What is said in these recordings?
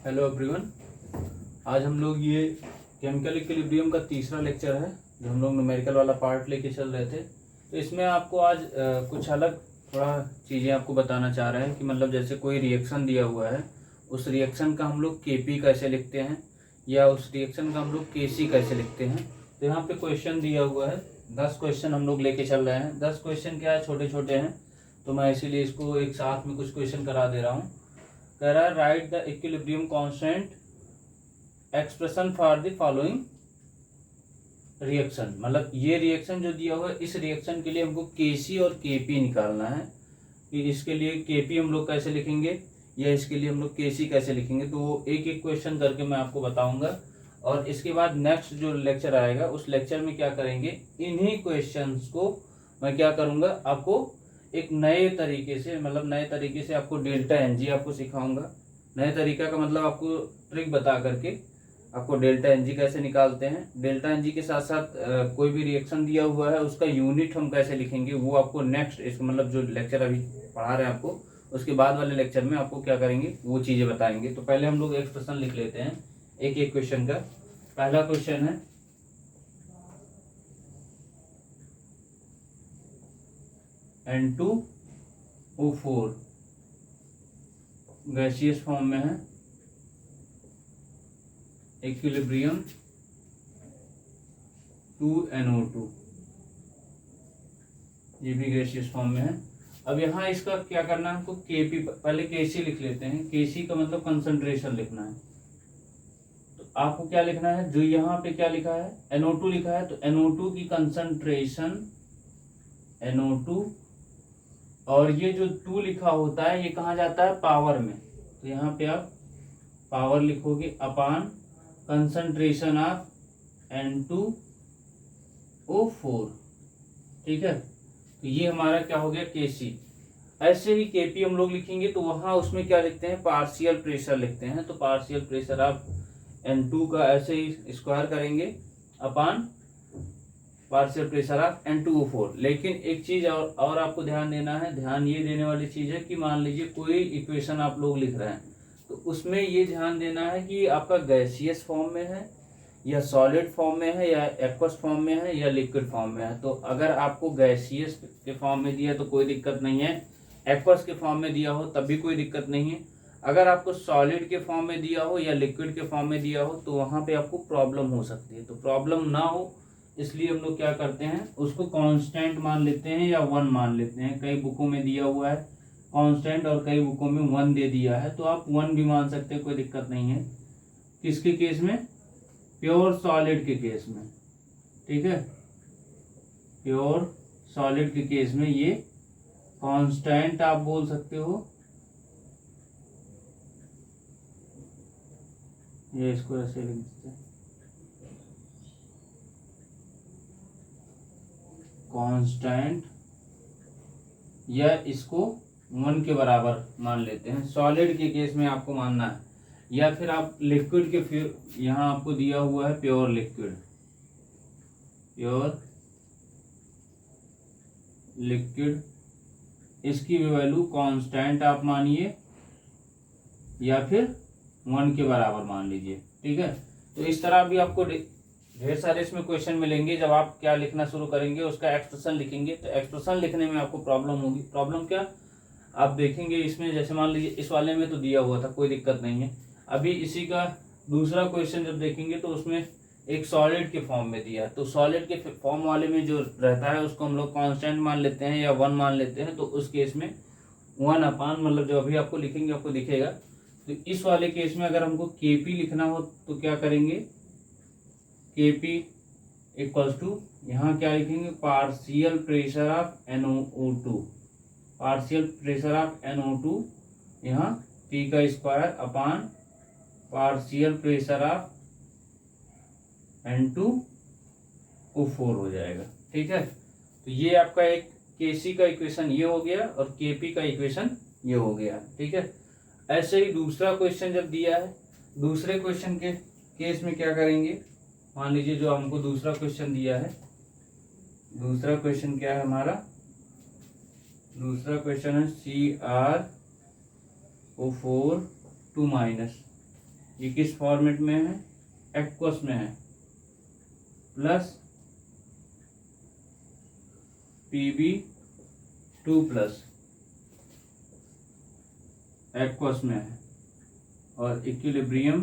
Hello everyone. आज हम लोग ये केमिकल इक्विलिब्रियम का तीसरा लेक्चर है जो हम लोग न्यूमेरिकल वाला पार्ट लेके चल रहे थे। तो इसमें आपको आज कुछ अलग थोड़ा चीज़ें आपको बताना चाह रहे हैं कि मतलब जैसे कोई रिएक्शन दिया हुआ है, उस रिएक्शन का हम लोग केपी कैसे लिखते हैं या उस रिएक्शन का हम लोग केसी कैसे लिखते हैं। तो यहाँ पे क्वेश्चन दिया हुआ है, 10 क्वेश्चन हम लोग लेके चल रहे हैं। 10 क्वेश्चन क्या है, छोटे छोटे हैं, तो मैं इसीलिए इसको एक साथ में कुछ क्वेश्चन करा दे रहा हूँ। कह रहा है right the equilibrium constant expression for the following reaction. मतलब ये रिएक्शन जो दिया हुआ है, इस रिएक्शन के लिए हमको केसी और केपी निकालना है कि इसके लिए केपी हम लोग कैसे लिखेंगे या इसके लिए हम लोग केसी कैसे लिखेंगे। तो वो एक एक क्वेश्चन करके मैं आपको बताऊंगा और इसके बाद नेक्स्ट जो लेक्चर आएगा उस लेक्चर में क्या करेंगे, इन्हीं क्वेश्चंस को मैं क्या करूंगा, आपको एक नए तरीके से, मतलब नए तरीके से आपको डेल्टा एनजी आपको सिखाऊंगा। नए तरीका का मतलब आपको ट्रिक बता करके आपको डेल्टा एनजी कैसे निकालते हैं। डेल्टा एनजी के साथ साथ कोई भी रिएक्शन दिया हुआ है उसका यूनिट हम कैसे लिखेंगे, वो आपको नेक्स्ट इसका मतलब जो लेक्चर अभी पढ़ा रहे हैं आपको, उसके बाद वाले लेक्चर में आपको क्या करेंगे वो चीज़ें बताएंगे। तो पहले हम लोग एक्सप्रेशन लिख लेते हैं एक एक क्वेश्चन का। पहला क्वेश्चन है N2O4 गैसियस फॉर्म में है, इक्विलिब्रियम 2NO2, ये भी गैसियस फॉर्म में है। अब यहाँ इसका क्या करना है, हमको केपी, पहले केसी लिख लेते हैं। केसी का मतलब कंसंट्रेशन लिखना है। तो आपको क्या लिखना है, जो यहाँ पे क्या लिखा है NO2 लिखा है, तो NO2 की कंसंट्रेशन NO2, और ये जो 2 लिखा होता है ये कहाँ जाता है, पावर में। तो यहाँ पे आप पावर लिखोगे अपान कंसंट्रेशन ऑफ N2O4, ठीक है। तो ये हमारा क्या हो गया, केसी। ऐसे ही केपी हम लोग लिखेंगे तो वहां उसमें क्या लिखते हैं, पार्शियल प्रेशर लिखते हैं। तो पार्शियल प्रेशर आप N2 का ऐसे ही स्क्वायर करेंगे अपान पार्शियल प्रेशर ऑफ N2O4। लेकिन एक चीज और आपको ध्यान देना है, ध्यान ये देने वाली चीज है कि मान लीजिए कोई इक्वेशन आप लोग लिख रहे हैं तो उसमें ये ध्यान देना है कि आपका गैसियस फॉर्म में है या सॉलिड फॉर्म में है या एक्वस फॉर्म में है या लिक्विड फॉर्म में है। तो अगर आपको गैसियस के फॉर्म में दिया तो कोई दिक्कत नहीं है, एक्वस के फॉर्म में दिया हो तब भी कोई दिक्कत नहीं है। अगर आपको सॉलिड के फॉर्म में दिया हो या लिक्विड के फॉर्म में दिया हो तो वहां पे आपको प्रॉब्लम हो सकती है। तो प्रॉब्लम ना हो इसलिए हम लोग क्या करते हैं, उसको कांस्टेंट मान लेते हैं या 1 मान लेते हैं। कई बुकों में दिया हुआ है कांस्टेंट और कई बुकों में 1 दे दिया है, तो आप 1 भी मान सकते हैं, कोई दिक्कत नहीं है। किसके केस में, प्योर सॉलिड के केस में, ठीक है। प्योर सॉलिड के केस में ये कांस्टेंट आप बोल सकते हो, ये इसको ऐसे लिख देते हैं, कांस्टेंट, या इसको 1 के बराबर मान लेते हैं। सॉलिड के केस में आपको मानना है, या फिर आप लिक्विड के, फिर यहाँ आपको दिया हुआ है प्योर लिक्विड, प्योर लिक्विड, इसकी भी वैल्यू कांस्टेंट आप मानिए या फिर 1 के बराबर मान लीजिए, ठीक है। तो इस तरह भी आपको ढेर सारे इसमें क्वेश्चन मिलेंगे। जब आप क्या लिखना शुरू करेंगे, उसका एक्सप्रेशन लिखेंगे, तो एक्सप्रेशन लिखने में आपको प्रॉब्लम होगी। प्रॉब्लम क्या, आप देखेंगे इसमें, जैसे मान लीजिए इस वाले में तो दिया हुआ था, कोई दिक्कत नहीं है। अभी इसी का दूसरा क्वेश्चन जब देखेंगे तो उसमें एक सॉलिड के फॉर्म में दिया है, तो सॉलिड के फॉर्म वाले में जो रहता है उसको हम लोग कांस्टेंट मान लेते हैं या 1 मान लेते हैं। तो उस केस में 1 अपान, मतलब जो अभी आपको लिखेंगे आपको दिखेगा। तो इस वाले केस में अगर हमको केपी लिखना हो तो क्या करेंगे, केपी इक्वल्स टू, यहाँ क्या लिखेंगे, partial pressure of NO2, partial pressure of NO2, यहाँ P का square upon partial pressure of N2O4 हो जाएगा, ठीक है। तो ये आपका एक केसी का इक्वेशन ये हो गया और केपी का इक्वेशन ये हो गया, ठीक है। ऐसे ही दूसरा क्वेश्चन जब दिया है, दूसरे क्वेश्चन के केस में क्या करेंगे, मान लीजिए जो हमको दूसरा क्वेश्चन दिया है, दूसरा क्वेश्चन क्या है हमारा, दूसरा क्वेश्चन है CrO4 2-, ये किस फॉर्मेट में है, एक्वस में है, प्लस Pb2 प्लस एक्वस में है, और इक्विलिब्रियम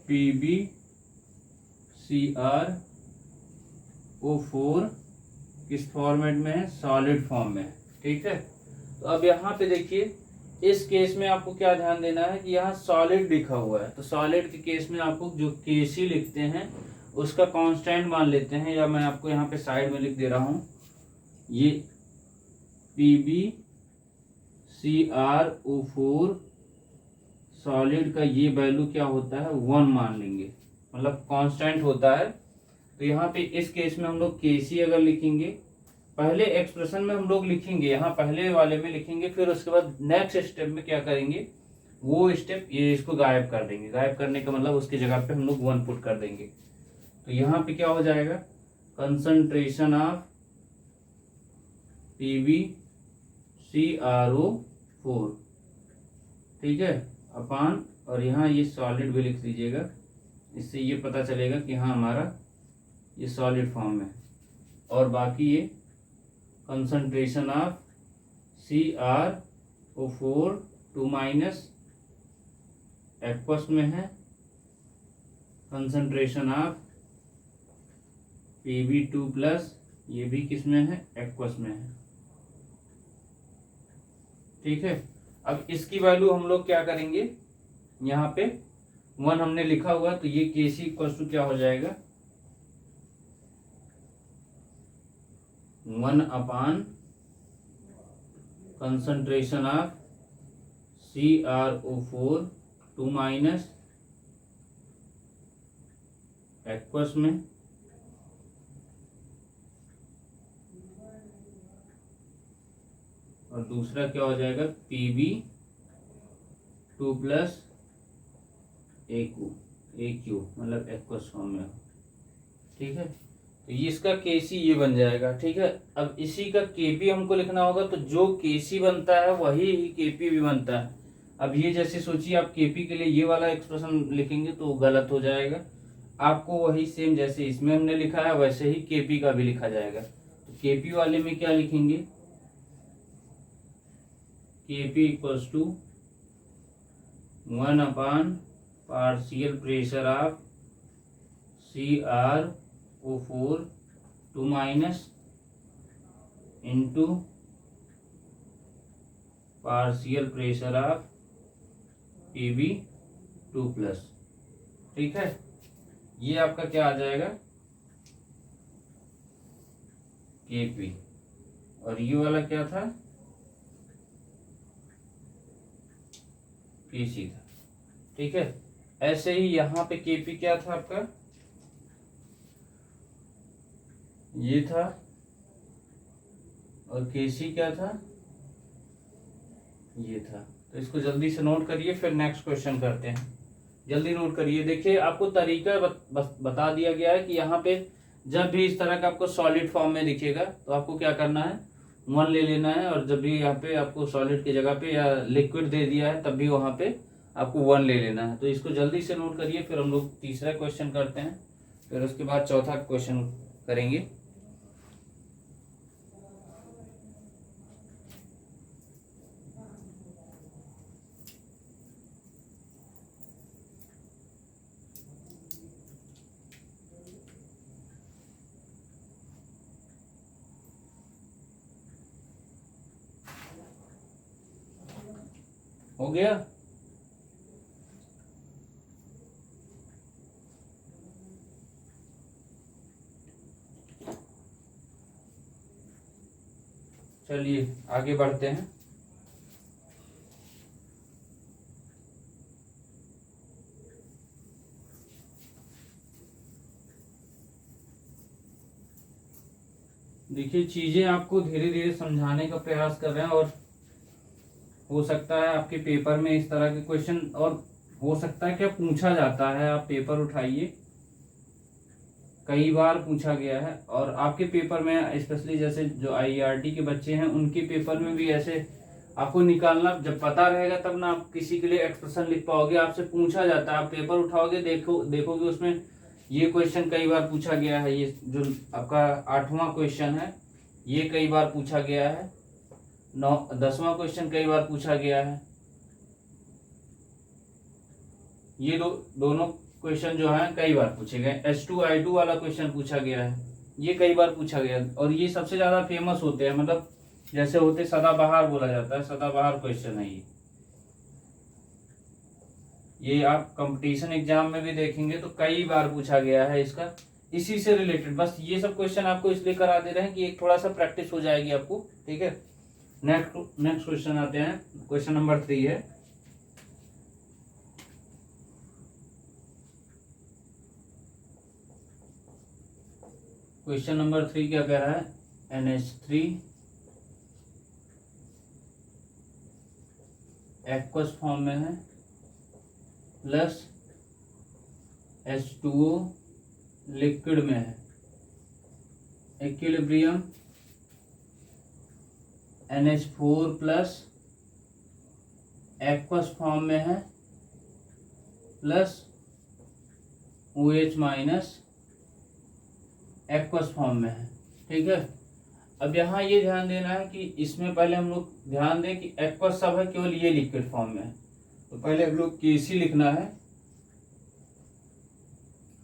PbCrO4 किस फॉर्मेट में है, सॉलिड फॉर्म में है। ठीक है, तो अब यहाँ पे देखिए इस केस में आपको क्या ध्यान देना है कि यहाँ सॉलिड लिखा हुआ है, तो सॉलिड के केस में आपको जो Kc लिखते हैं उसका कांस्टेंट मान लेते हैं, या मैं आपको यहाँ पे साइड में लिख दे रहा हूँ, ये PbCrO4 सॉलिड का ये वैल्यू क्या होता है, 1 मान लेंगे, मतलब कांस्टेंट होता है। तो यहाँ पे इस केस में हम लोग Kc अगर लिखेंगे, पहले एक्सप्रेशन में हम लोग लिखेंगे, यहाँ पहले वाले में लिखेंगे, फिर उसके बाद नेक्स्ट स्टेप में क्या करेंगे, वो स्टेप ये इसको गायब कर देंगे। गायब करने का मतलब उसकी जगह पे हम लोग 1 पुट कर देंगे। तो यहाँ पे क्या हो जाएगा, कंसंट्रेशन ऑफ PbCrO4, ठीक है, अपान, और यहाँ ये सॉलिड भी लिख लीजिएगा, इससे ये पता चलेगा कि हाँ हमारा ये सॉलिड फॉर्म में है। और बाकी ये concentration of CrO4 2 minus aqueous में है, कंसंट्रेशन ऑफ Pb2 प्लस ये भी किस में है, एक्वस में है। ठीक है, अब इसकी वैल्यू हम लोग क्या करेंगे, यहाँ पे 1 हमने लिखा हुआ, तो ये Kc इक्वल टू क्या हो जाएगा, 1 upon concentration of CrO4 2 minus aqueous में, और दूसरा क्या हो जाएगा, Pb2 प्लस AQ मतलब एक्वस फॉर्म में। ठीक है, तो ये इसका Kc ये बन जाएगा। ठीक है, अब इसी का Kp हमको लिखना होगा, तो जो Kc बनता है वही ही Kp भी बनता है। अब ये जैसे सोचिए आप Kp के लिए ये वाला एक्सप्रेशन लिखेंगे तो गलत हो जाएगा, आपको वही सेम जैसे इसमें हमने लिखा है वैसे ही Kp का भी लिखा जाएगा। तो Kp वाले में क्या लिखेंगे, Kp equals to 1 upon partial pressure of CrO4 2 minus into partial pressure of Pb2 plus. ठीक है, ये आपका क्या आ जाएगा, Kp, और ये वाला क्या था, Kc था। ठीक है, ऐसे ही यहाँ पे Kp क्या था आपका, ये था, और Kc क्या था, ये था। तो इसको जल्दी से नोट करिए, फिर नेक्स्ट क्वेश्चन करते हैं। जल्दी नोट करिए, देखिए आपको तरीका बता दिया गया है कि यहाँ पे जब भी इस तरह का आपको सॉलिड फॉर्म में दिखेगा तो आपको क्या करना है, 1 ले लेना है, और जब भी यहाँ पे आपको सॉलिड की जगह पे या लिक्विड दे दिया है तब भी वहाँ पे आपको 1 ले लेना है। तो इसको जल्दी से नोट करिए, फिर हम लोग तीसरा क्वेश्चन करते हैं, फिर उसके बाद चौथा क्वेश्चन करेंगे। हो गया, चलिए आगे बढ़ते हैं। देखिए चीजें आपको धीरे धीरे समझाने का प्रयास कर रहे हैं, और हो सकता है आपके पेपर में इस तरह के क्वेश्चन, और हो सकता है क्या पूछा जाता है, आप पेपर उठाइए, कई बार पूछा गया है, और आपके पेपर में स्पेशली जैसे जो IRT के बच्चे हैं उनके पेपर में भी ऐसे आपको निकालना जब पता रहेगा तब ना आप किसी के लिए एक्सप्रेशन लिख पाओगे। आपसे पूछा जाता है, आप पेपर उठाओगे, देखोगे उसमें ये क्वेश्चन कई बार पूछा गया है। ये जो आपका 8वां क्वेश्चन है ये कई बार पूछा गया है। 10वां क्वेश्चन कई बार पूछा गया है। ये दोनों क्वेश्चन जो है कई बार पूछे गए। H2I2 वाला क्वेश्चन पूछा गया है, ये कई बार पूछा गया है। और ये सबसे ज्यादा फेमस होते हैं, मतलब जैसे होते सदाबहार बोला जाता है, सदाबहार क्वेश्चन है ये आप कंपटीशन एग्जाम में भी देखेंगे तो कई बार पूछा गया है इसका, इसी से रिलेटेड। बस ये सब क्वेश्चन आपको इसलिए करा दे रहे हैं कि एक थोड़ा सा प्रैक्टिस हो जाएगी आपको, ठीक है। नेक्स्ट क्वेश्चन आते हैं, क्वेश्चन नंबर 3 है। क्वेश्चन नंबर 3 क्या कह रहा है, NH3 एक्वस फॉर्म में है प्लस H2O लिक्विड में है, equilibrium NH4 plus aqueous form में है plus OH minus aqueous form में है, ठीक है। अब यहाँ ये ध्यान देना है कि इसमें पहले हम लोग ध्यान दें कि एक्वस सब है, केवल ये लिक्विड फॉर्म में है। तो पहले हम लोग KC लिखना है,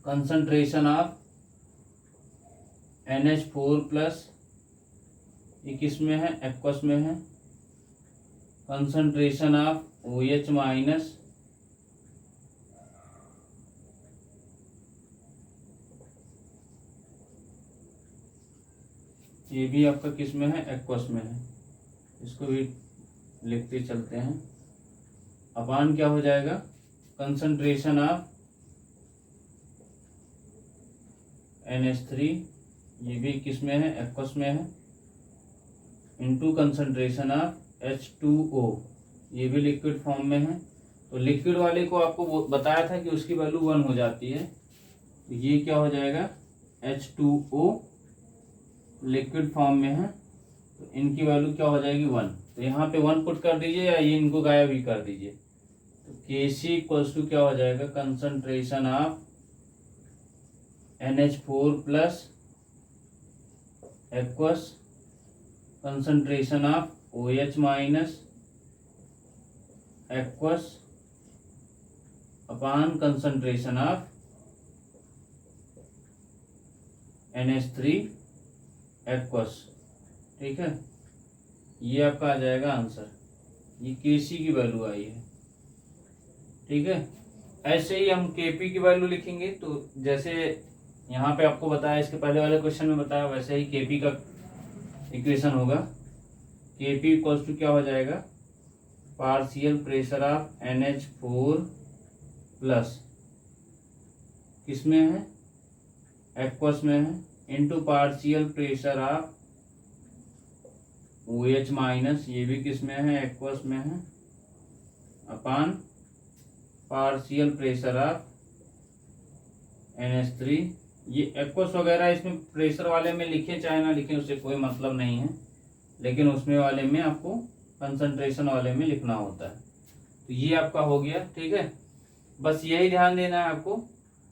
कंसंट्रेशन ऑफ NH4 प्लस, ये किस में है, एक्वस में है, कंसंट्रेशन ऑफ OH माइनस ये भी आपका किस में है, एक्वस में है। इसको भी लिखते चलते हैं। अपान क्या हो जाएगा, कंसंट्रेशन ऑफ NH3 ये भी किस में है, एक्वस में है, इनटू कंसंट्रेशन ऑफ H2O ये भी लिक्विड फॉर्म में है। तो लिक्विड वाले को आपको बताया था कि उसकी वैल्यू 1 हो जाती है। तो ये क्या हो जाएगा, H2O लिक्विड फॉर्म में है, तो इनकी वैल्यू क्या हो जाएगी, 1। तो यहाँ पे 1 पुट कर दीजिए या ये इनको गायब ही कर दीजिए। तो KC इक्वल्स टू क्या हो जाएगा, concentration of NH4 plus aqueous, concentration of OH minus aqueous upon concentration of NH3 aqueous, ठीक है। ये आपका आ जाएगा आंसर, ये KC की वैल्यू आई है, ठीक है। ऐसे ही हम KP की वैल्यू लिखेंगे। तो जैसे यहाँ पे आपको बताया, इसके पहले वाले क्वेश्चन में बताया, वैसे ही KP का इक्वेशन होगा। KP इक्वल्स टू क्या हो जाएगा, partial pressure of NH4 plus किस में है, एक्वस में है, into partial pressure of OH minus ये भी किस में है, एक्वस में है, अपान पार्शियल प्रेशर ऑफ NH3। ये एक्वस वगैरह इसमें प्रेशर वाले में लिखे चाहे ना लिखे उससे कोई मतलब नहीं है, लेकिन उसमें वाले में आपको कंसंट्रेशन वाले में लिखना होता है। तो ये आपका हो गया, ठीक है। बस यही ध्यान देना है आपको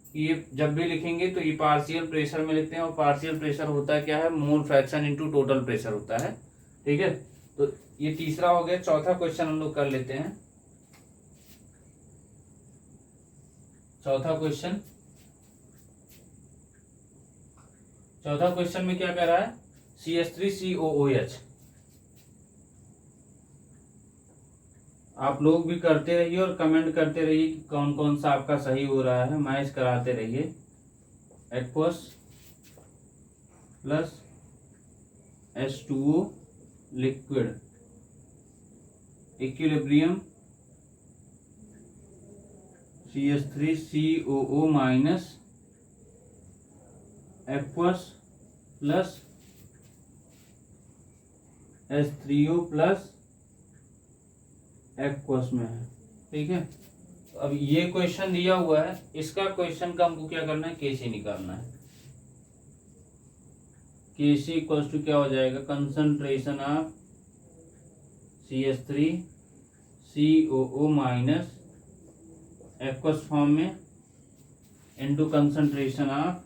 कि ये जब भी लिखेंगे तो ये पार्शियल प्रेशर में लिखते हैं, और पार्शियल प्रेशर होता क्या है, mole fraction into total pressure होता है, ठीक है। तो ये तीसरा हो गया। चौथा क्वेश्चन हम लोग कर लेते हैं। चौथा क्वेश्चन में क्या कह रहा है, CH3COOH। आप लोग भी करते रहिए और कमेंट करते रहिए कि कौन कौन सा आपका सही हो रहा है, मैच कराते रहिए। Aqueous plus H2O liquid, equilibrium CH3COO minus aqueous plus H3O plus aqueous में है, ठीक है। तो अब ये क्वेश्चन दिया हुआ है, इसका क्वेश्चन का हमको क्या करना है, KC निकालना है। KC इक्वल्स टू क्या हो जाएगा, concentration of CH3COO minus aqueous form में into concentration of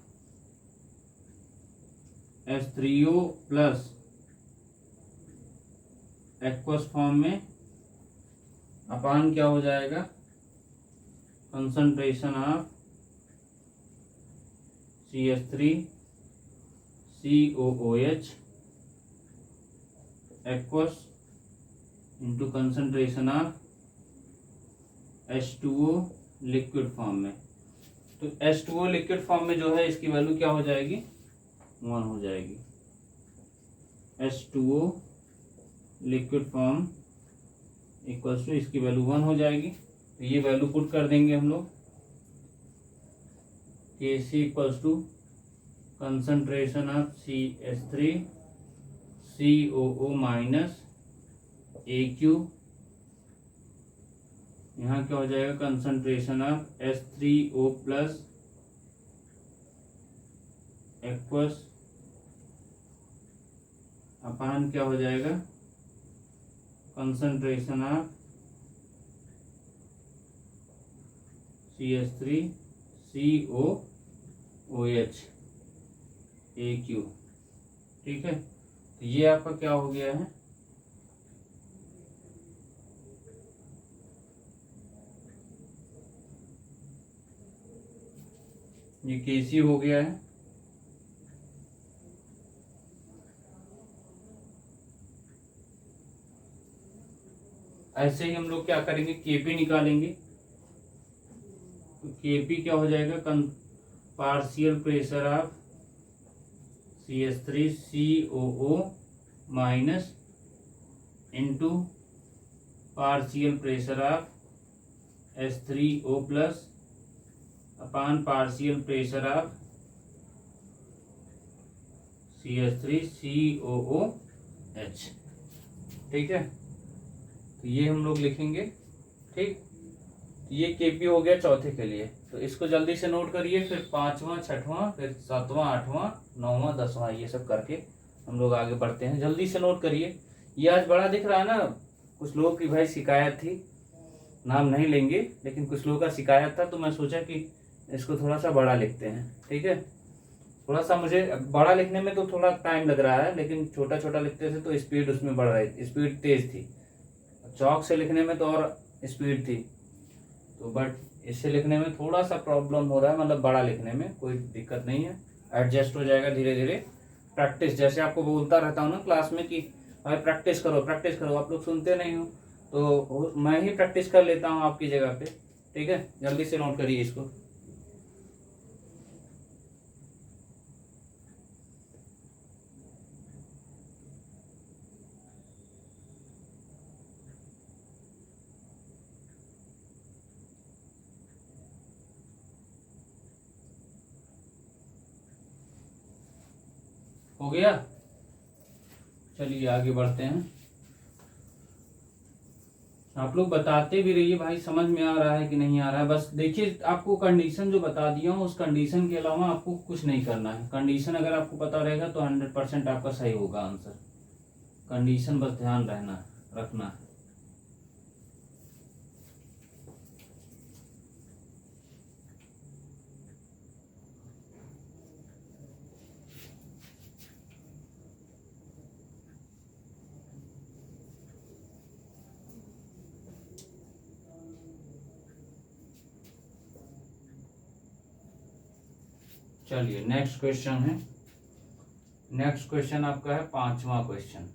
H3O plus aqueous form में अपान क्या हो जाएगा, concentration of CH3COOH aqueous into concentration of H2O liquid form में। तो H2O लिक्विड फॉर्म में जो है इसकी वैल्यू क्या हो जाएगी, 1 हो जाएगी। H2O liquid form equals to इसकी वैल्यू 1 हो जाएगी। तो ये वैल्यू पुट कर देंगे हम लोग, Kc equals to concentration of CH3COO minus AQ, यहाँ क्या हो जाएगा, concentration of H3O plus aqueous upon क्या हो जाएगा, कंसंट्रेशन ऑफ CH3COOH AQ। ठीक है, तो ये आपका क्या हो गया है, ये Kc हो गया है। ऐसे ही हम लोग क्या करेंगे, Kp निकालेंगे। तो Kp क्या हो जाएगा, partial pressure of CH3COO minus into partial pressure of H3O plus upon partial pressure of CH3COOH। ठीक है, तो ये हम लोग लिखेंगे। ठीक, ये Kp हो गया चौथे के लिए। तो इसको जल्दी से नोट करिए, फिर 5वां 6वां फिर 7वां 8वां 9वां 10वां ये सब करके हम लोग आगे बढ़ते हैं। जल्दी से नोट करिए। ये आज बड़ा दिख रहा है ना, कुछ लोगों की भाई शिकायत थी, नाम नहीं लेंगे, लेकिन कुछ लोगों का शिकायत था, तो मैं सोचा कि इसको थोड़ा सा बड़ा लिखते हैं। ठीक है, थोड़ा सा मुझे बड़ा लिखने में तो थोड़ा टाइम लग रहा है, लेकिन छोटा छोटा लिखते थे तो स्पीड उसमें बढ़ रही, स्पीड तेज थी। चौक से लिखने में तो और स्पीड थी, तो बट इससे लिखने में थोड़ा सा प्रॉब्लम हो रहा है, मतलब बड़ा लिखने में कोई दिक्कत नहीं है, एडजस्ट हो जाएगा धीरे धीरे। प्रैक्टिस, जैसे आपको बोलता रहता हूँ ना क्लास में कि भाई प्रैक्टिस करो प्रैक्टिस करो, आप लोग सुनते नहीं हो, तो मैं ही प्रैक्टिस कर लेता हूँ आपकी जगह पे। ठीक है, जल्दी से नोट करिए इसको। हो गया, चलिए आगे बढ़ते हैं। आप लोग बताते भी रहिए भाई समझ में आ रहा है कि नहीं आ रहा है। बस देखिए, आपको कंडीशन जो बता दिया हूँ उस कंडीशन के अलावा आपको कुछ नहीं करना है। कंडीशन अगर आपको पता रहेगा तो 100% आपका सही होगा आंसर। कंडीशन बस ध्यान रखना है। चलिए नेक्स्ट क्वेश्चन है। नेक्स्ट क्वेश्चन आपका है 5वां क्वेश्चन।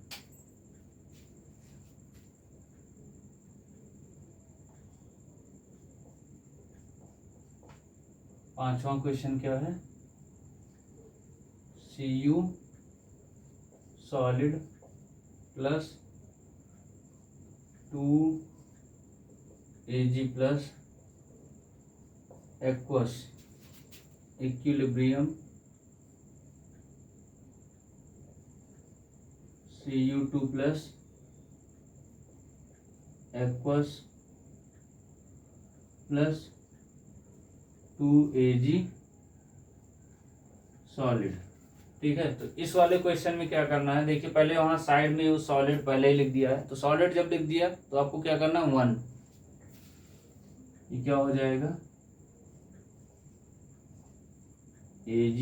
पांचवा क्वेश्चन क्या है, Cu solid plus 2Ag plus aqueous equilibrium Cu2 plus aqueous plus 2Ag solid. ठीक है, तो इस वाले क्वेश्चन में क्या करना है, देखिए पहले वहां साइड में वो सॉलिड पहले ही लिख दिया है, तो सॉलिड जब लिख दिया तो आपको क्या करना है 1, ये क्या हो जाएगा Ag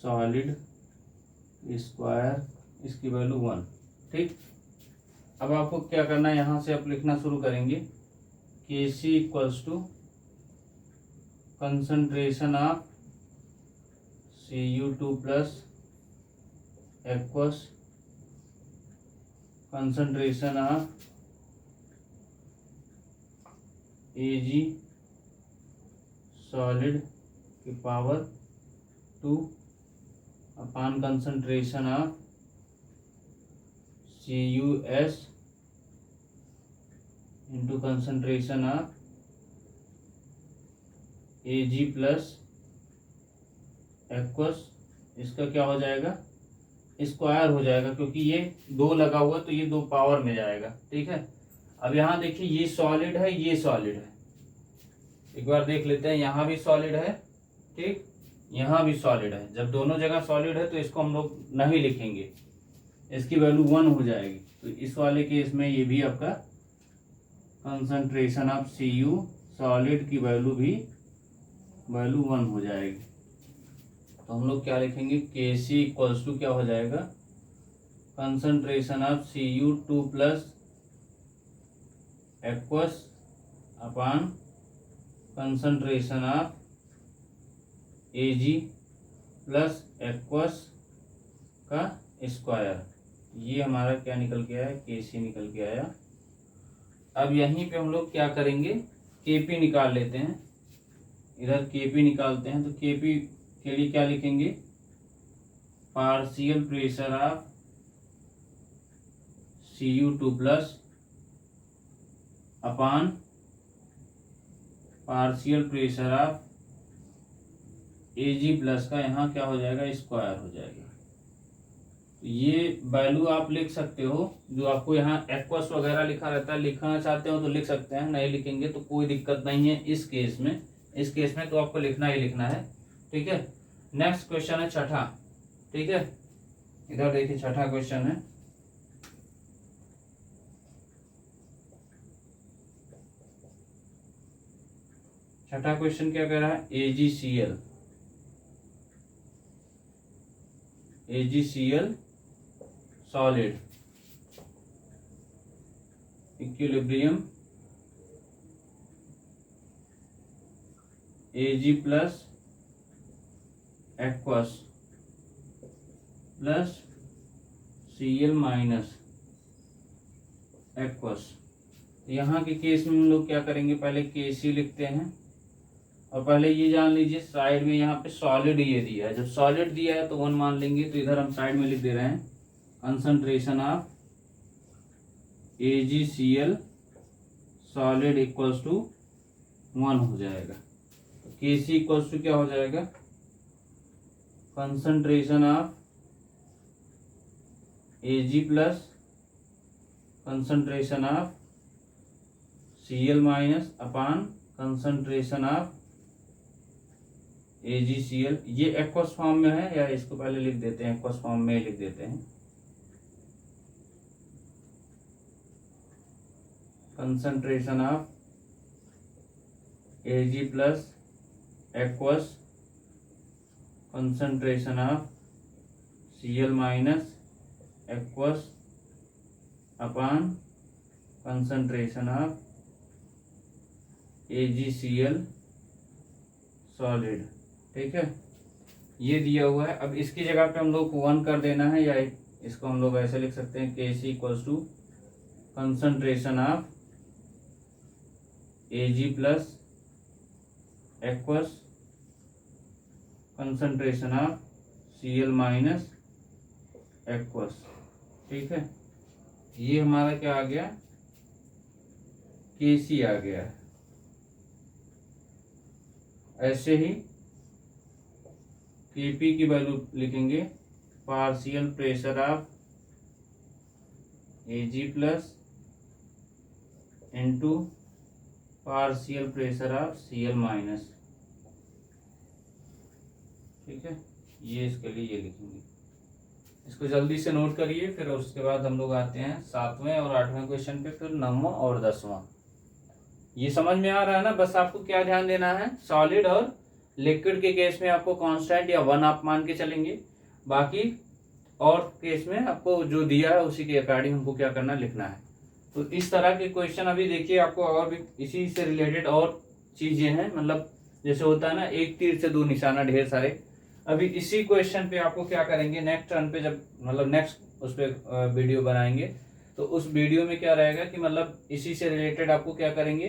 सॉलिड स्क्वायर, इसकी वैल्यू 1। ठीक, अब आपको क्या करना है, यहाँ से आप लिखना शुरू करेंगे Kc equals to concentration of Cu2 plus aqueous concentration of Ag solid की power 2 upon concentration of CuS into concentration of Ag plus aqueous, इसका क्या हो जाएगा स्क्वायर हो जाएगा, क्योंकि ये 2 लगा हुआ तो ये 2 पावर में जाएगा। ठीक है, अब यहाँ देखिए ये सॉलिड है, ये सॉलिड है, एक बार देख लेते हैं, यहाँ भी सॉलिड है, ठीक, यहाँ भी सॉलिड है। जब दोनों जगह सॉलिड है तो इसको हम लोग नहीं लिखेंगे, इसकी वैल्यू 1 हो जाएगी। तो इस वाले केस में ये भी आपका कंसंट्रेशन ऑफ Cu सॉलिड की वैल्यू 1 हो जाएगी। तो हम लोग क्या लिखेंगे, Kc इक्वल्स टू क्या हो जाएगा concentration of Cu2 plus aqueous upon concentration of Ag plus aqueous का स्क्वायर, ये हमारा क्या निकल के आया, Kc निकल के आया। अब यहीं पे हम लोग क्या करेंगे, Kp निकाल लेते हैं, इधर Kp निकालते हैं, तो Kp के लिए क्या लिखेंगे, partial pressure of Cu2 plus upon partial pressure of Ag plus का यहाँ क्या हो जाएगा स्क्वायर हो जाएगा। तो ये वैल्यू आप लिख सकते हो, जो आपको यहाँ एक्वस वगैरह लिखा रहता है, लिखना चाहते हो तो लिख सकते हैं, नहीं लिखेंगे तो कोई दिक्कत नहीं है इस केस में। इस केस में तो आपको लिखना ही लिखना है। ठीक है, नेक्स्ट क्वेश्चन है छठा। ठीक है, इधर देखिए छठा क्वेश्चन है, छठा क्वेश्चन क्या कह रहा है, AgCl solid equilibrium Ag plus aqueous plus Cl minus aqueous. यहाँ के केस में हम लोग क्या करेंगे, पहले Kc लिखते हैं, और पहले ये जान लीजिए साइड में यहाँ पे सॉलिड ये दिया है, जब सॉलिड दिया है तो 1 मान लेंगे, तो इधर हम साइड में लिख दे रहे हैं concentration of AgCl solid equals to 1 हो जाएगा। तो Kc इक्वल्स टू क्या हो जाएगा, concentration of Ag plus concentration of Cl minus upon concentration of AgCl। ये एक्वस फॉर्म में है, या इसको पहले लिख देते हैं, एक्वस फॉर्म में लिख देते हैं, concentration of Ag plus aqueous concentration of Cl minus aqueous upon concentration of AgCl solid. ठीक है, ये दिया हुआ है। अब इसकी जगह पे हम लोग को 1 कर देना है, या इसको हम लोग ऐसे लिख सकते हैं, Kc equals to concentration of Ag plus aqueous concentration of Cl minus aqueous. ठीक है, ये हमारा क्या आ गया, Kc आ गया है। ऐसे ही Kp की वैल्यू लिखेंगे, partial pressure of Ag plus into partial pressure of Cl minus. ठीक है, ये इसके लिए ये लिखेंगे। इसको जल्दी से नोट करिए, फिर उसके बाद हम लोग आते हैं 7वें और 8वें क्वेश्चन पे, फिर 9वां और 10वां। ये समझ में आ रहा है ना? बस आपको क्या ध्यान देना है, सॉलिड और लिक्विड के केस में आपको कांस्टेंट या 1 आप मान के चलेंगे, बाकी और केस में आपको जो दिया है उसी के अकॉर्डिंग हमको क्या करना, लिखना है। तो इस तरह के क्वेश्चन अभी देखिए, आपको और भी इसी से रिलेटेड और चीजें हैं, मतलब जैसे होता है ना, एक तीर से दो निशाना, ढेर सारे। अभी इसी क्वेश्चन पे आपको क्या करेंगे, नेक्स्ट टर्न पे जब मतलब नेक्स्ट उस पर वीडियो बनाएंगे, तो उस वीडियो में क्या रहेगा कि मतलब इसी से रिलेटेड आपको क्या करेंगे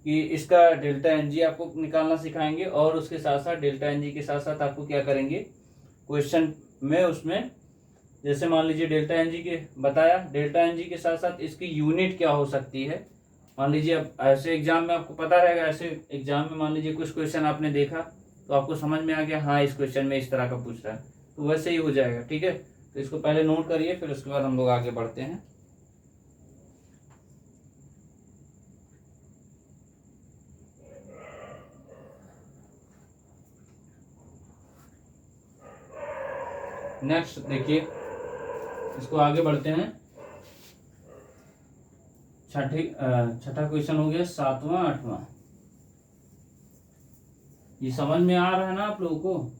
कि इसका डेल्टा एन जी आपको निकालना सिखाएंगे, और उसके साथ साथ डेल्टा एन जी के साथ साथ आपको क्या करेंगे क्वेश्चन में, उसमें जैसे मान लीजिए डेल्टा एन जी के बताया, डेल्टा एन जी के साथ साथ इसकी यूनिट क्या हो सकती है। मान लीजिए अब ऐसे एग्जाम में आपको पता रहेगा, ऐसे एग्जाम में मान लीजिए कुछ क्वेश्चन आपने देखा तो आपको समझ में आ गया, हाँ इस क्वेश्चन में इस तरह का पूछ रहा है, तो वैसे ही हो जाएगा। ठीक है, तो इसको पहले नोट करिए, फिर उसके बाद हम लोग आगे बढ़ते हैं। नेक्स्ट देखिए, इसको आगे बढ़ते हैं। छठा क्वेश्चन हो गया 7वां 8वां। ये समझ में आ रहा है ना आप लोगों को?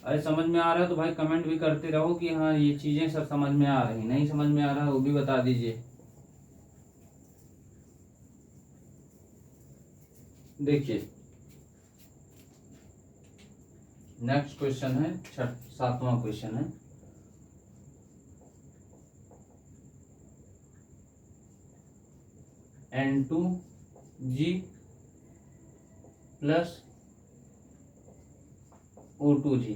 अरे समझ में आ रहा है तो भाई कमेंट भी करते रहो कि हाँ ये चीजें सब समझ में आ रही, नहीं समझ में आ रहा है वो भी बता दीजिए। देखिए नेक्स्ट क्वेश्चन है 7वां क्वेश्चन है, N2G plus O2G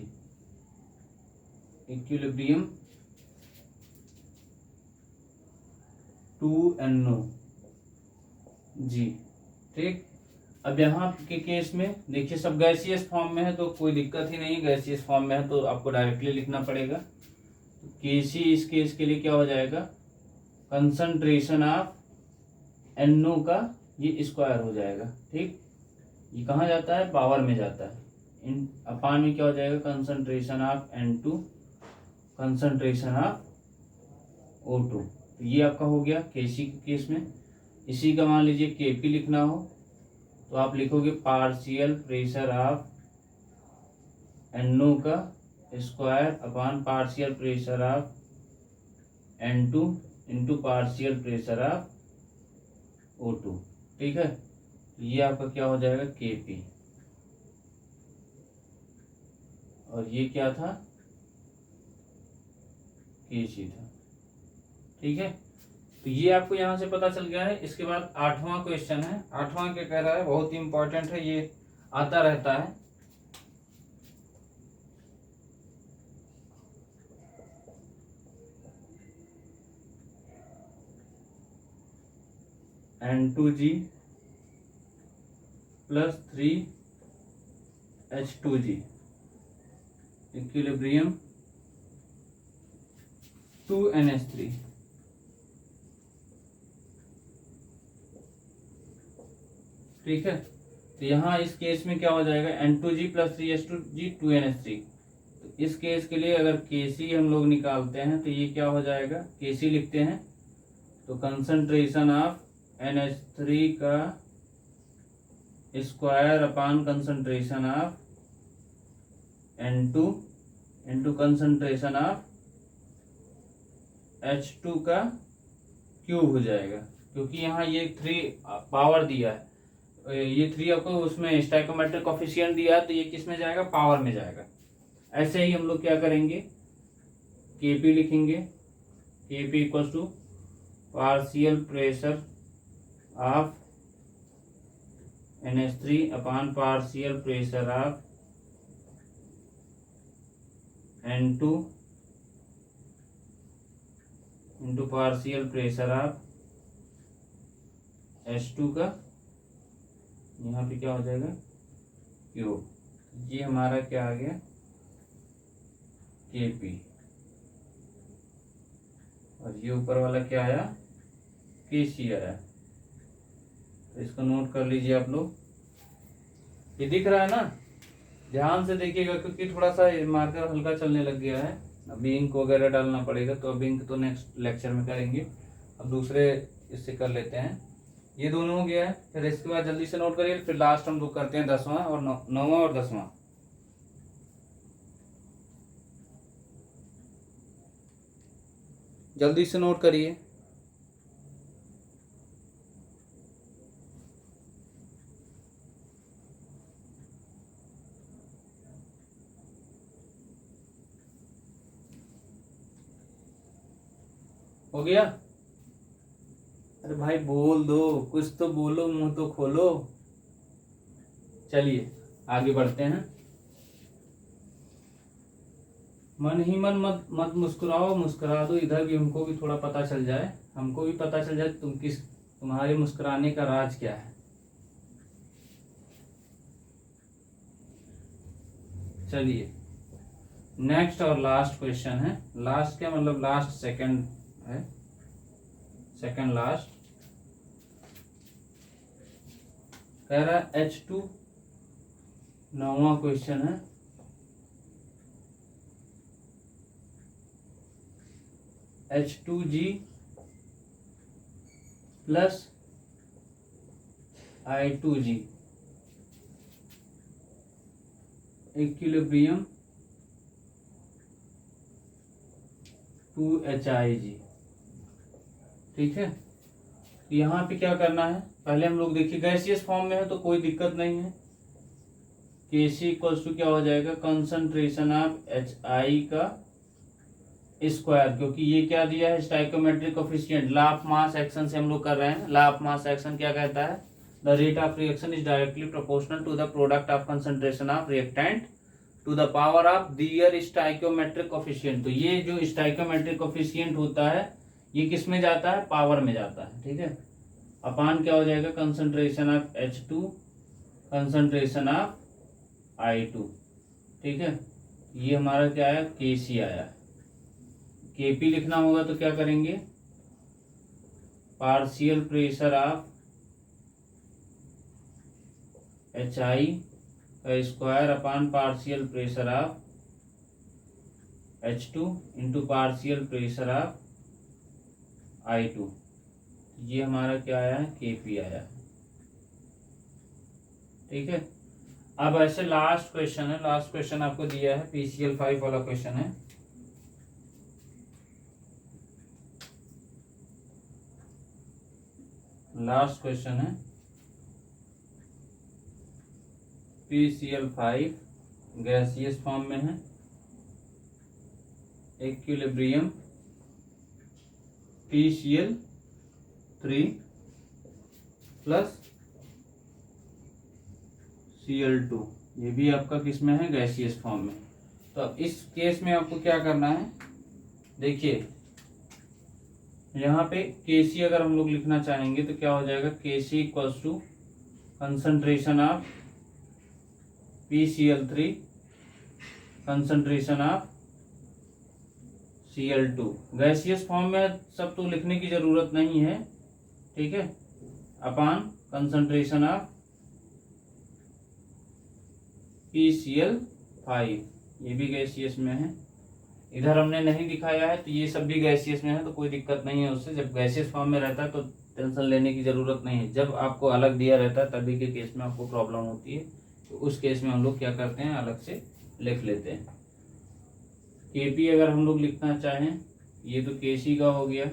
equilibrium 2NOG। ठीक, अब यहाँ के केस में देखिए सब गैसियस फॉर्म में है तो कोई दिक्कत ही नहीं, गैसियस फॉर्म में है तो आपको डायरेक्टली लिखना पड़ेगा। केसी इस केस के लिए क्या हो जाएगा, कंसंट्रेशन ऑफ NO का ये स्क्वायर हो जाएगा। ठीक, ये कहाँ जाता है, पावर में जाता है, इन अपान में क्या हो जाएगा, concentration of N2 concentration of O2। तो ये आपका हो गया केसी के केस में। इसी का मान लीजिए केपी लिखना हो तो आप लिखोगे पार्शियल प्रेशर ऑफ NO का square upon partial pressure of N2 into partial pressure of O2। ठीक है, तो ये आपका क्या हो जाएगा केपी, और ये क्या था, केसी था। ठीक है, तो ये आपको यहाँ से पता चल गया है। इसके बाद 8वां क्वेश्चन है। 8वां क्या कह रहा है, बहुत ही इंपॉर्टेंट है, ये आता रहता है। N2G plus 3H2G equilibrium 2NH3। ठीक है, तो यहाँ इस केस में क्या हो जाएगा, N2G प्लस 3H2G 2NH3। तो इस केस के लिए अगर Kc हम लोग निकालते हैं तो ये क्या हो जाएगा, Kc लिखते हैं तो कंसंट्रेशन ऑफ NH3 का square upon concentration of N2 into concentration of H2 का क्यूब हो जाएगा, क्योंकि यहाँ ये 3 पावर दिया है, ये 3 आपको उसमें स्टोइकोमेट्रिक कोफिशिएंट दिया है, तो ये किस में जाएगा, पावर में जाएगा। ऐसे ही हम लोग क्या करेंगे, केपी लिखेंगे, KP equal to partial pressure of NH3 upon partial pressure of N2 into partial pressure of H2 का, यहाँ पे क्या हो जाएगा, क्यूब। ये हमारा क्या आ गया, केपी, और ये ऊपर वाला क्या आया, केसी आया। तो इसको नोट कर लीजिए आप लोग, ये दिख रहा है ना, ध्यान से देखिएगा क्योंकि थोड़ा सा मार्कर हल्का चलने लग गया है, अभी इंक वगैरह डालना पड़ेगा, तो अब इंक तो नेक्स्ट लेक्चर में करेंगे। अब दूसरे इससे कर लेते हैं। ये दोनों हो गया है, फिर इसके बाद जल्दी से नोट करिए, फिर लास्ट हम लोग करते हैं 10वां और 9वां और 10वां। जल्दी से नोट करिए। हो गया? अरे भाई बोल दो, कुछ तो बोलो, मुंह तो खोलो। चलिए आगे बढ़ते हैं। मन ही मन मत मत मुस्कुराओ, मुस्कुरा दो, इधर भी हमको भी थोड़ा पता चल जाए, हमको भी पता चल जाए तुम्हारे मुस्कुराने का राज क्या है। चलिए नेक्स्ट और लास्ट क्वेश्चन है। लास्ट क्या मतलब लास्ट सेकंड है, सेकंड लास्ट। कह रहा है H2, 9वां क्वेश्चन है। H2G plus I2G equilibrium 2HIG। ठीक है, यहाँ पे क्या करना है, पहले हम लोग देखिए गैसियस फॉर्म में है तो कोई दिक्कत नहीं है। Kc इक्वल्स टू क्या हो जाएगा, कंसंट्रेशन ऑफ HI का स्क्वायर, क्योंकि ये क्या दिया है stoichiometric coefficient, law of mass action से हम लोग कर रहे हैं। लॉ ऑफ मास एक्शन क्या कहता है, the rate of reaction is directly proportional to the product of concentration of reactant to the power of their stoichiometric coefficient. तो ये जो स्टाइकोमेट्रिक कोफिशिएंट होता है ये किस में जाता है, पावर में जाता है। ठीक है, अपान क्या हो जाएगा, concentration of H2 concentration of I2। ठीक है, ये हमारा क्या आया, Kc आया। Kp लिखना होगा तो क्या करेंगे, पार्शियल प्रेशर ऑफ HI का square upon partial pressure of H2 into partial pressure of I2। ये हमारा क्या आया है, Kp आया। ठीक है, अब ऐसे लास्ट क्वेश्चन है, लास्ट क्वेश्चन आपको दिया है PCl 5 वाला क्वेश्चन है। लास्ट क्वेश्चन है PCl 5 गैसियस फॉर्म में है, इक्विलिब्रियम PCl 3 प्लस Cl2, ये भी आपका किस में है, गैसियस फॉर्म में। तो अब इस केस में आपको क्या करना है, देखिए यहाँ पे Kc अगर हम लोग लिखना चाहेंगे तो क्या हो जाएगा, Kc equals to concentration of PCl3 concentration of Cl2। Gaseous form में सब तो लिखने की जरूरत नहीं है। ठीक है, अपान कंसंट्रेशन ऑफ PCl5, ये भी गैसियस में है। इधर हमने नहीं दिखाया है तो ये सब भी गैसियस में है, तो कोई दिक्कत नहीं है उससे। जब गैसियस फॉर्म में रहता है तो टेंशन लेने की जरूरत नहीं है। जब आपको अलग दिया रहता है तभी के केस में आपको प्रॉब्लम होती है, तो उस केस में हम लोग क्या करते हैं, अलग से लिख लेते हैं। Kp अगर हम लोग लिखना चाहें, ये तो Kc का हो गया,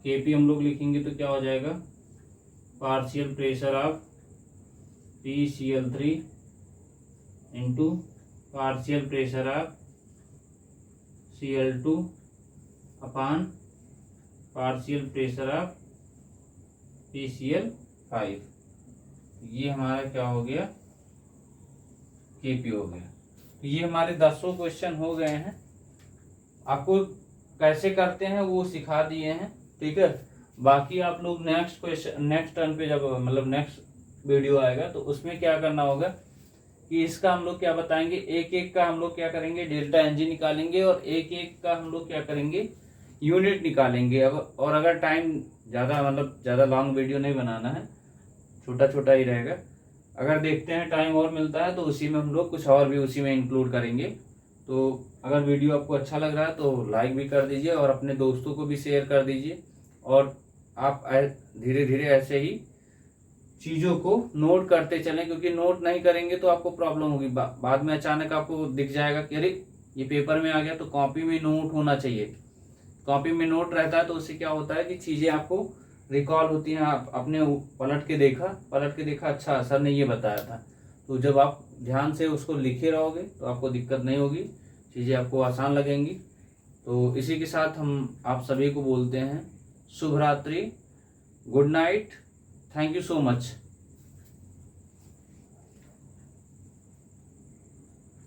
Kp हम लोग लिखेंगे तो क्या हो जाएगा, partial pressure of PCl3 into partial pressure of Cl2 upon partial pressure of PCl5। ये हमारा क्या हो गया, Kp हो गया। तो ये हमारे 10 क्वेश्चन हो गए हैं। आपको कैसे करते हैं वो सिखा दिए हैं। ठीक है, बाकी आप लोग नेक्स्ट क्वेश्चन, नेक्स्ट टर्न पे जब मतलब नेक्स्ट वीडियो आएगा तो उसमें क्या करना होगा कि इसका हम लोग क्या बताएंगे, एक एक का हम लोग क्या करेंगे, डेल्टा एनजी निकालेंगे और एक एक का हम लोग क्या करेंगे, यूनिट निकालेंगे। अब और अगर टाइम ज़्यादा मतलब ज़्यादा लॉन्ग वीडियो नहीं बनाना है, छोटा छोटा ही रहेगा। अगर देखते हैं टाइम और मिलता है तो उसी में हम लोग कुछ और भी उसी में इंक्लूड करेंगे। तो अगर वीडियो आपको अच्छा लग रहा है तो लाइक भी कर दीजिए और अपने दोस्तों को भी शेयर कर दीजिए। और आप धीरे धीरे ऐसे ही चीज़ों को नोट करते चलें, क्योंकि नोट नहीं करेंगे तो आपको प्रॉब्लम होगी। बाद में अचानक आपको दिख जाएगा कि अरे ये पेपर में आ गया। तो कॉपी में नोट होना चाहिए। कॉपी में नोट रहता है तो उससे क्या होता है कि चीज़ें आपको रिकॉल होती हैं। आप अपने पलट के देखा अच्छा सर ने ये बताया था। तो जब आप ध्यान से उसको लिखे रहोगे तो आपको दिक्कत नहीं होगी, चीज़ें आपको आसान लगेंगी। तो इसी के साथ हम आप सभी को बोलते हैं शुभ रात्रि, good night, thank you so much.